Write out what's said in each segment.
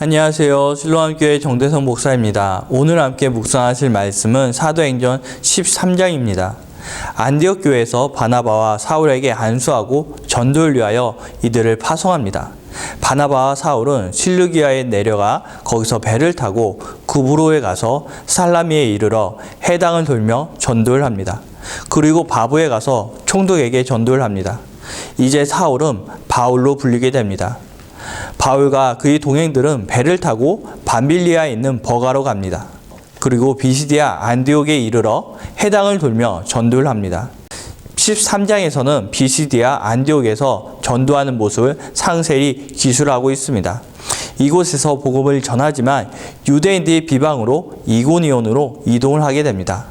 안녕하세요. 실로암교회 정대성 목사입니다. 오늘 함께 묵상하실 말씀은 사도행전 13장입니다. 안디옥 교회에서 바나바와 사울에게 안수하고 전도를 위하여 이들을 파송합니다. 바나바와 사울은 실루기아에 내려가 거기서 배를 타고 구브로에 가서 살라미에 이르러 해당을 돌며 전도를 합니다. 그리고 바부에 가서 총독에게 전도를 합니다. 이제 사울은 바울로 불리게 됩니다. 바울과 그의 동행들은 배를 타고 밤빌리아에 있는 버가로 갑니다. 그리고 비시디아 안디옥에 이르러 해당을 돌며 전도를 합니다. 13장에서는 비시디아 안디옥에서 전도하는 모습을 상세히 기술하고 있습니다. 이곳에서 복음을 전하지만 유대인들의 비방으로 이고니온으로 이동을 하게 됩니다.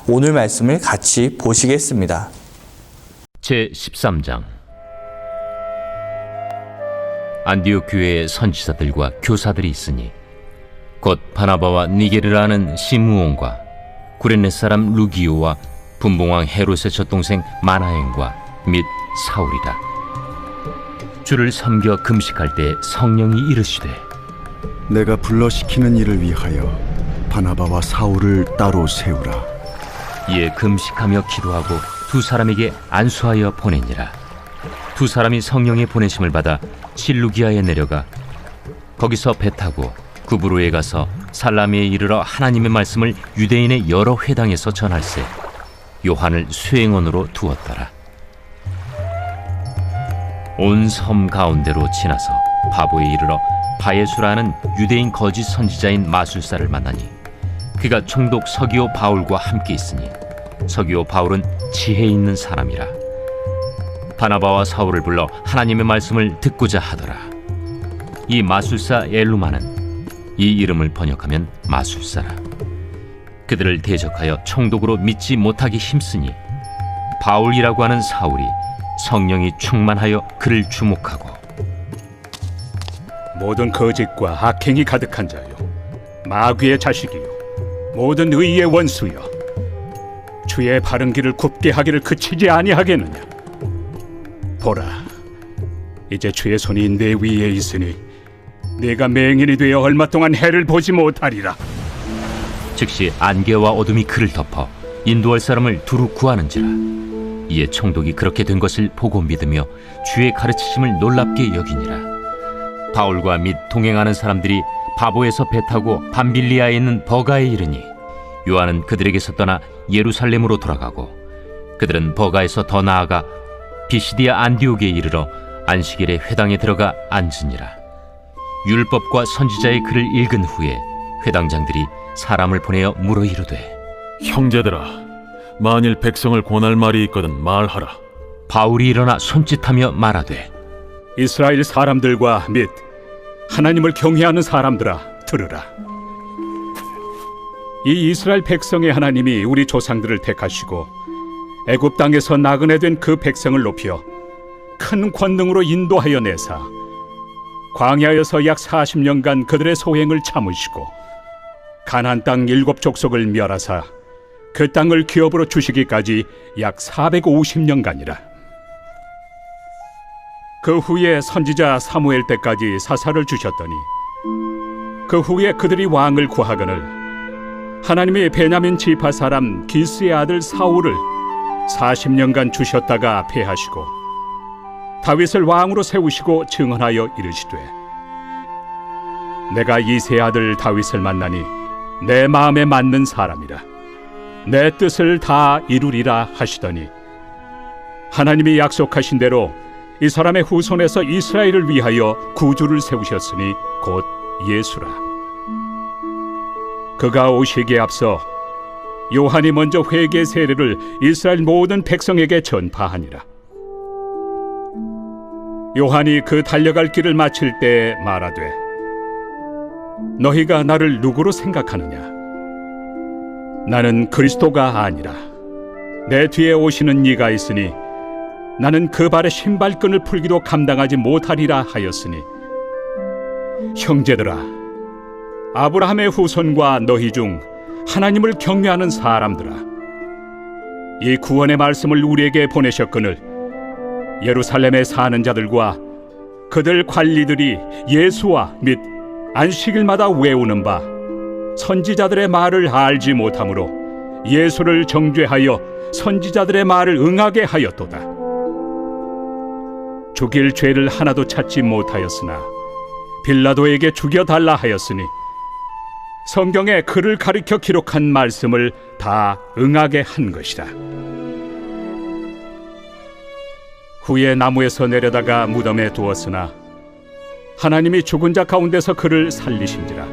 오늘 말씀을 같이 보시겠습니다. 제13장 안디옥 교회의 선지자들과 교사들이 있으니 곧 바나바와 니게르라는 시므온과 구레네 사람 루기오와 분봉왕 헤롯의 젖동생 마나엔과 및 사울이라. 주를 섬겨 금식할 때 성령이 이르시되 내가 불러시키는 일을 위하여 바나바와 사울을 따로 세우라. 이에 금식하며 기도하고 두 사람에게 안수하여 보내니라. 두 사람이 성령의 보내심을 받아 실루기아에 내려가 거기서 배 타고 구브로에 가서 살라미에 이르러 하나님의 말씀을 유대인의 여러 회당에서 전할세 요한을 수행원으로 두었더라. 온 섬 가운데로 지나서 바보에 이르러 바예수라는 유대인 거짓 선지자인 마술사를 만나니 그가 총독 서기오 바울과 함께 있으니 서기오 바울은 지혜 있는 사람이라. 바나바와 사울을 불러 하나님의 말씀을 듣고자 하더라. 이 마술사 엘루마는 이 이름을 번역하면 마술사라. 그들을 대적하여 총독으로 믿지 못하기 힘쓰니 바울이라고 하는 사울이 성령이 충만하여 그를 주목하고 모든 거짓과 악행이 가득한 자요 마귀의 자식이요 모든 의의 원수여 주의 바른 길을 굽게 하기를 그치지 아니하겠느냐. 보라, 이제 주의 손이 내 위에 있으니 내가 맹인이 되어 얼마 동안 해를 보지 못하리라. 즉시 안개와 어둠이 그를 덮어 인도할 사람을 두루 구하는지라. 이에 총독이 그렇게 된 것을 보고 믿으며 주의 가르치심을 놀랍게 여기니라. 바울과 및 동행하는 사람들이 바보에서 배 타고 밤빌리아에 있는 버가에 이르니 요한은 그들에게서 떠나 예루살렘으로 돌아가고 그들은 버가에서 더 나아가 비시디아 안디옥에 이르러 안식일에 회당에 들어가 앉으니라. 율법과 선지자의 글을 읽은 후에 회당장들이 사람을 보내어 물어 이르되 형제들아, 만일 백성을 권할 말이 있거든 말하라. 바울이 일어나 손짓하며 말하되 이스라엘 사람들과 및 하나님을 경외하는 사람들아 들으라. 이 이스라엘 백성의 하나님이 우리 조상들을 택하시고 애굽 땅에서 나그네 된 그 백성을 높여 큰 권능으로 인도하여 내사 광야에서 약 40년간 그들의 소행을 참으시고 가나안 땅 7족속을 멸하사 그 땅을 기업으로 주시기까지 약 450년간이라. 그 후에 선지자 사무엘 때까지 사사를 주셨더니 그 후에 그들이 왕을 구하거늘 하나님의 베냐민 지파 사람 기스의 아들 사울을 40년간 주셨다가 패하시고 다윗을 왕으로 세우시고 증언하여 이르시되 내가 이새의 아들 다윗을 만나니 내 마음에 맞는 사람이라 내 뜻을 다 이루리라 하시더니 하나님이 약속하신 대로 이 사람의 후손에서 이스라엘을 위하여 구주를 세우셨으니 곧 예수라. 그가 오시기에 앞서 요한이 먼저 회개 세례를 이스라엘 모든 백성에게 전파하니라. 요한이 그 달려갈 길을 마칠 때 말하되 너희가 나를 누구로 생각하느냐? 나는 그리스도가 아니라 내 뒤에 오시는 이가 있으니 나는 그 발의 신발끈을 풀기도 감당하지 못하리라 하였으니 형제들아, 아브라함의 후손과 너희 중 하나님을 경외하는 사람들아, 이 구원의 말씀을 우리에게 보내셨거늘 예루살렘에 사는 자들과 그들 관리들이 예수와 및 안식일마다 외우는 바 선지자들의 말을 알지 못하므로 예수를 정죄하여 선지자들의 말을 응하게 하였도다. 죽일 죄를 하나도 찾지 못하였으나 빌라도에게 죽여달라 하였으니 성경에 그를 가리켜 기록한 말씀을 다 응하게 한 것이라. 후에 나무에서 내려다가 무덤에 두었으나 하나님이 죽은 자 가운데서 그를 살리신지라.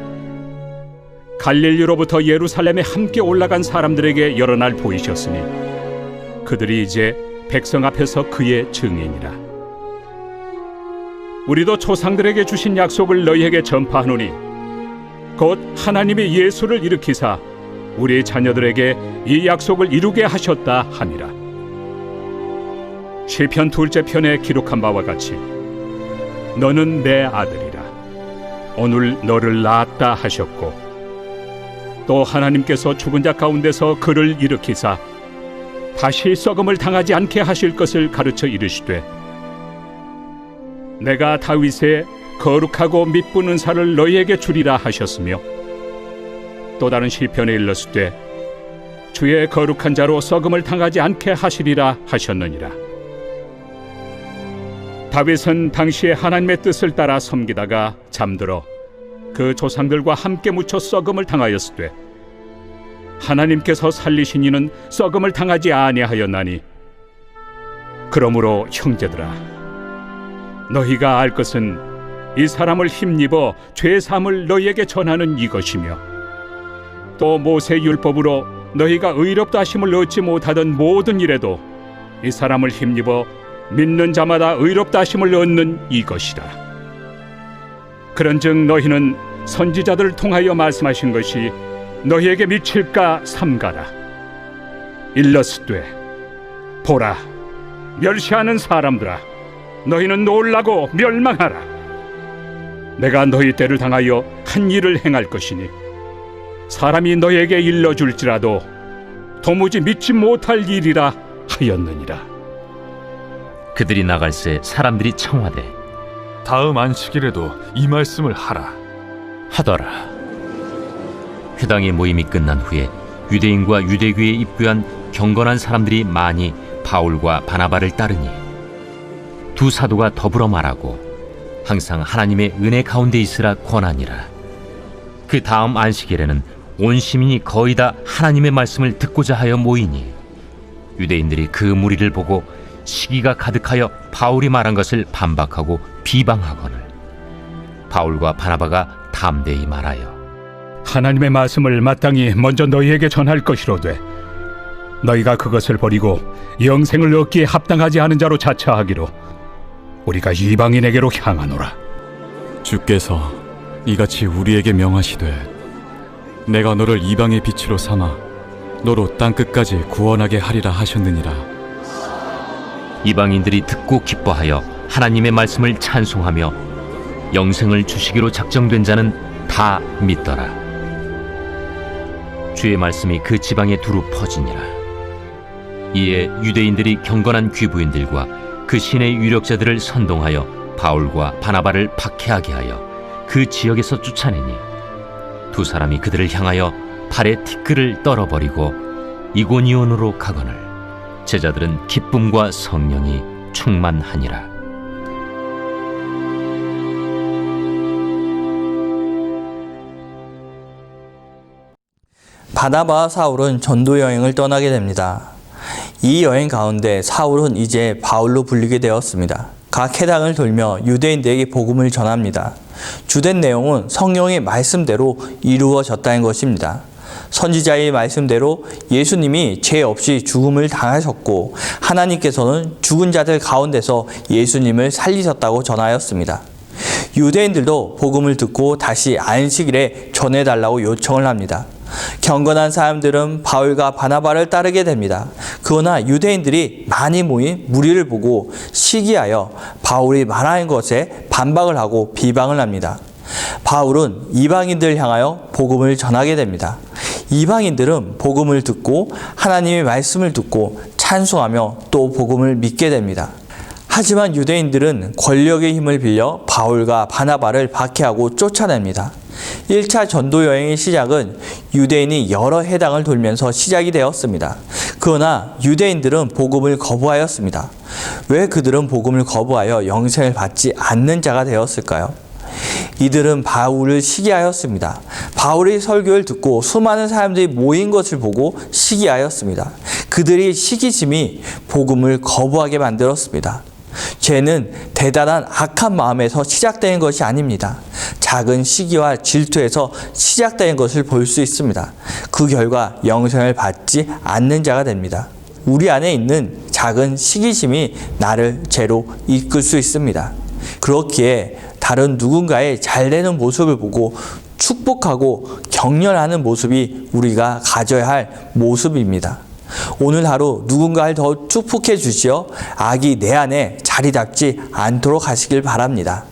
갈릴리로부터 예루살렘에 함께 올라간 사람들에게 여러 날 보이셨으니 그들이 이제 백성 앞에서 그의 증인이라. 우리도 조상들에게 주신 약속을 너희에게 전파하노니 곧 하나님이 예수를 일으키사 우리 자녀들에게 이 약속을 이루게 하셨다 함이라. 시편 2째 편에 기록한 바와 같이 너는 내 아들이라 오늘 너를 낳았다 하셨고, 또 하나님께서 죽은 자 가운데서 그를 일으키사 다시 썩음을 당하지 않게 하실 것을 가르쳐 이르시되 내가 다윗의 거룩하고 미쁜 은사를 너희에게 주리라 하셨으며, 또 다른 시편에 일렀으되 주의 거룩한 자로 썩음을 당하지 않게 하시리라 하셨느니라. 다윗은 당시에 하나님의 뜻을 따라 섬기다가 잠들어 그 조상들과 함께 묻혀 썩음을 당하였으되 하나님께서 살리신 이는 썩음을 당하지 아니하였나니, 그러므로 형제들아 너희가 알 것은 이 사람을 힘입어 죄 사함을 너희에게 전하는 이것이며, 또 모세 율법으로 너희가 의롭다 하심을 얻지 못하던 모든 일에도 이 사람을 힘입어 믿는 자마다 의롭다 하심을 얻는 이것이라. 그런즉 너희는 선지자들을 통하여 말씀하신 것이 너희에게 미칠까 삼가라. 일렀으되 보라, 멸시하는 사람들아 너희는 놀라고 멸망하라. 내가 너희 때를 당하여 한 일을 행할 것이니 사람이 너희에게 일러줄지라도 도무지 믿지 못할 일이라 하였느니라. 그들이 나갈새 사람들이 청하되 다음 안식일에도 이 말씀을 하라 하더라. 회당의 모임이 끝난 후에 유대인과 유대교에 입교한 경건한 사람들이 많이 바울과 바나바를 따르니 두 사도가 더불어 말하고 항상 하나님의 은혜 가운데 있으라 권하니라. 그 다음 안식일에는 온 시민이 거의 다 하나님의 말씀을 듣고자 하여 모이니 유대인들이 그 무리를 보고 시기가 가득하여 바울이 말한 것을 반박하고 비방하거늘 바울과 바나바가 담대히 말하여 하나님의 말씀을 마땅히 먼저 너희에게 전할 것이로되 너희가 그것을 버리고 영생을 얻기에 합당하지 않은 자로 자처하기로 우리가 이방인에게로 향하노라. 주께서 이같이 우리에게 명하시되 내가 너를 이방의 빛으로 삼아 너로 땅끝까지 구원하게 하리라 하셨느니라. 이방인들이 듣고 기뻐하여 하나님의 말씀을 찬송하며 영생을 주시기로 작정된 자는 다 믿더라. 주의 말씀이 그 지방에 두루 퍼지니라. 이에 유대인들이 경건한 귀부인들과 그 신의 유력자들을 선동하여 바울과 바나바를 박해하게 하여 그 지역에서 쫓아내니 두 사람이 그들을 향하여 팔에 티끌을 떨어버리고 이고니온으로 가거늘 제자들은 기쁨과 성령이 충만하니라. 바나바와 사울은 전도 여행을 떠나게 됩니다. 이 여행 가운데 사울은 이제 바울로 불리게 되었습니다. 각 해당을 돌며 유대인들에게 복음을 전합니다. 주된 내용은 성령의 말씀대로 이루어졌다는 것입니다. 선지자의 말씀대로 예수님이 죄 없이 죽음을 당하셨고 하나님께서는 죽은 자들 가운데서 예수님을 살리셨다고 전하였습니다. 유대인들도 복음을 듣고 다시 안식일에 전해달라고 요청을 합니다. 경건한 사람들은 바울과 바나바를 따르게 됩니다. 그러나 유대인들이 많이 모인 무리를 보고 시기하여 바울이 말하는 것에 반박을 하고 비방을 합니다. 바울은 이방인들을 향하여 복음을 전하게 됩니다. 이방인들은 복음을 듣고 하나님의 말씀을 듣고 찬송하며 또 복음을 믿게 됩니다. 하지만 유대인들은 권력의 힘을 빌려 바울과 바나바를 박해하고 쫓아냅니다. 1차 전도 여행의 시작은 유대인이 여러 해당을 돌면서 시작이 되었습니다. 그러나 유대인들은 복음을 거부하였습니다. 왜 그들은 복음을 거부하여 영생을 받지 않는 자가 되었을까요? 이들은 바울을 시기하였습니다. 바울의 설교를 듣고 수많은 사람들이 모인 것을 보고 시기하였습니다. 그들의 시기심이 복음을 거부하게 만들었습니다. 죄는 대단한 악한 마음에서 시작되는 것이 아닙니다. 작은 시기와 질투에서 시작되는 것을 볼 수 있습니다. 그 결과 영생을 받지 않는 자가 됩니다. 우리 안에 있는 작은 시기심이 나를 죄로 이끌 수 있습니다. 그렇기에 다른 누군가의 잘되는 모습을 보고 축복하고 격려하는 모습이 우리가 가져야 할 모습입니다. 오늘 하루 누군가를 더 축복해 주시어 악이 내 안에 자리 잡지 않도록 하시길 바랍니다.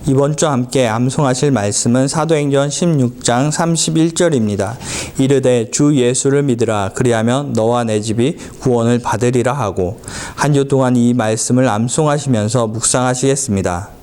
이번 주 함께 암송하실 말씀은 사도행전 16장 31절입니다. 이르되 주 예수를 믿으라 그리하면 너와 내 집이 구원을 받으리라 하고, 한 주 동안 이 말씀을 암송하시면서 묵상하시겠습니다.